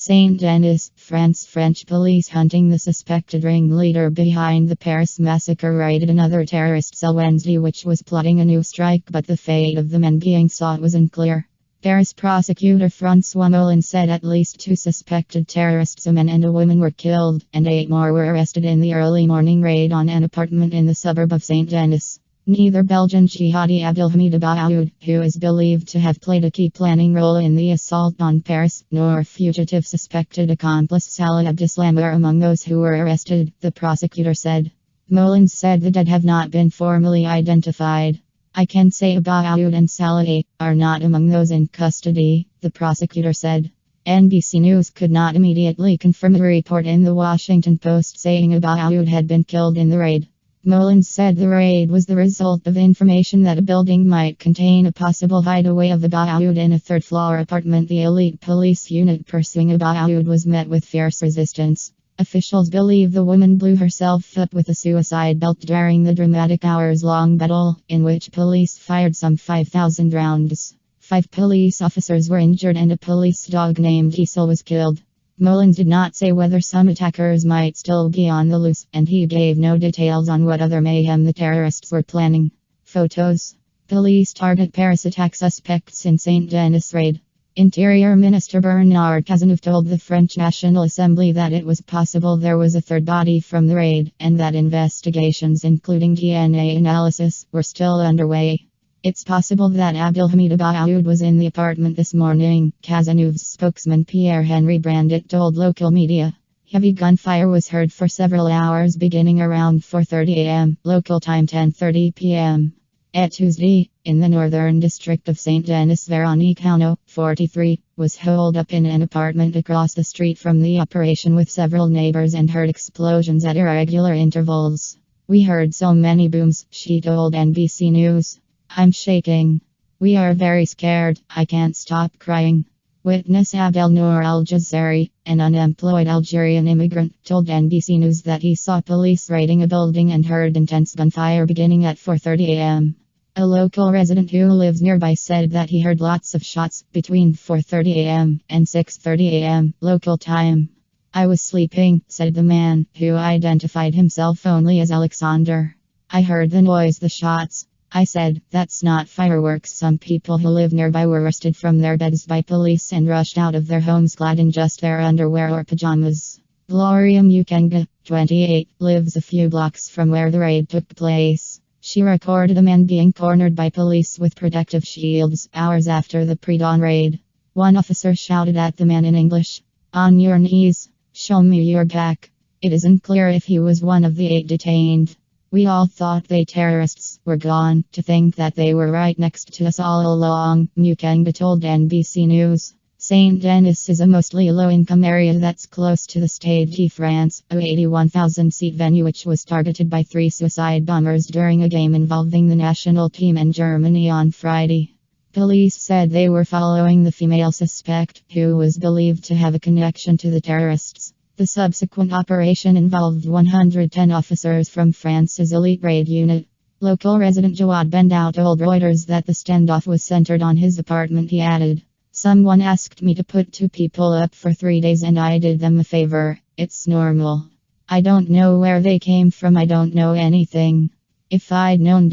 Saint-Denis, France. French police hunting the suspected ringleader behind the Paris massacre raided another terrorist cell Wednesday which was plotting a new strike, but the fate of the men being sought was unclear. Paris prosecutor Francois Molins said at least 2 suspected terrorists, a man and a woman, were killed, and 8 more were arrested in the early morning raid on an apartment in the suburb of Saint-Denis. Neither Belgian jihadi Abdelhamid Abaaoud, who is believed to have played a key planning role in the assault on Paris, nor fugitive suspected accomplice Salah Abdeslam are among those who were arrested, the prosecutor said. Molins said the dead have not been formally identified. I can say Abaaoud and Salah A are not among those in custody, the prosecutor said. NBC News could not immediately confirm a report in the Washington Post saying Abaaoud had been killed in the raid. Molins said the raid was the result of information that a building might contain a possible hideaway of Abaaoud in a third-floor apartment. The elite police unit pursuing Abaaoud was met with fierce resistance. Officials believe the woman blew herself up with a suicide belt during the dramatic hours-long battle, in which police fired some 5,000 rounds. 5 police officers were injured and a police dog named Diesel was killed. Molins did not say whether some attackers might still be on the loose, and he gave no details on what other mayhem the terrorists were planning. Photos. Police target Paris attack suspects in Saint-Denis raid. Interior Minister Bernard Cazeneuve told the French National Assembly that it was possible there was a third body from the raid, and that investigations including DNA analysis were still underway. It's possible that Abdelhamid Abaaoud was in the apartment this morning, Cazeneuve's spokesman Pierre-Henri Brandit told local media. Heavy gunfire was heard for several hours beginning around 4:30 am, local time 10:30 pm. At Tuesday, in the northern district of Saint-Denis, Véronique Hauneau, 43, was holed up in an apartment across the street from the operation with several neighbors and heard explosions at irregular intervals. We heard so many booms, she told NBC News. I'm shaking. We are very scared. I can't stop crying. Witness Abdel Nour Al-Jazari, an unemployed Algerian immigrant, told NBC News that he saw police raiding a building and heard intense gunfire beginning at 4:30 am. A local resident who lives nearby said that he heard lots of shots between 4:30 am and 6:30 am, local time. I was sleeping, said the man, who identified himself only as Alexander. I heard the noise, the shots. I said, that's not fireworks. Some people who live nearby were arrested from their beds by police and rushed out of their homes clad in just their underwear or pajamas. Gloria Mukenga, 28, lives a few blocks from where the raid took place. She recorded a man being cornered by police with protective shields hours after the pre-dawn raid. One officer shouted at the man in English, "On your knees, show me your back." It is unclear if he was one of the 8 detained. We all thought they terrorists were gone, to think that they were right next to us all along, Mukenga told NBC News. Saint-Denis is a mostly low-income area that's close to the Stade de France, a 81,000-seat venue which was targeted by 3 suicide bombers during a game involving the national team and Germany on Friday. Police said they were following the female suspect, who was believed to have a connection to the terrorists. The subsequent operation involved 110 officers from France's elite raid unit. Local resident Jawad Bendao told Reuters that the standoff was centered on his apartment. He added, "Someone asked me to put 2 people up for 3 days and I did them a favor. It's normal. I don't know where they came from. I don't know anything. If I'd known,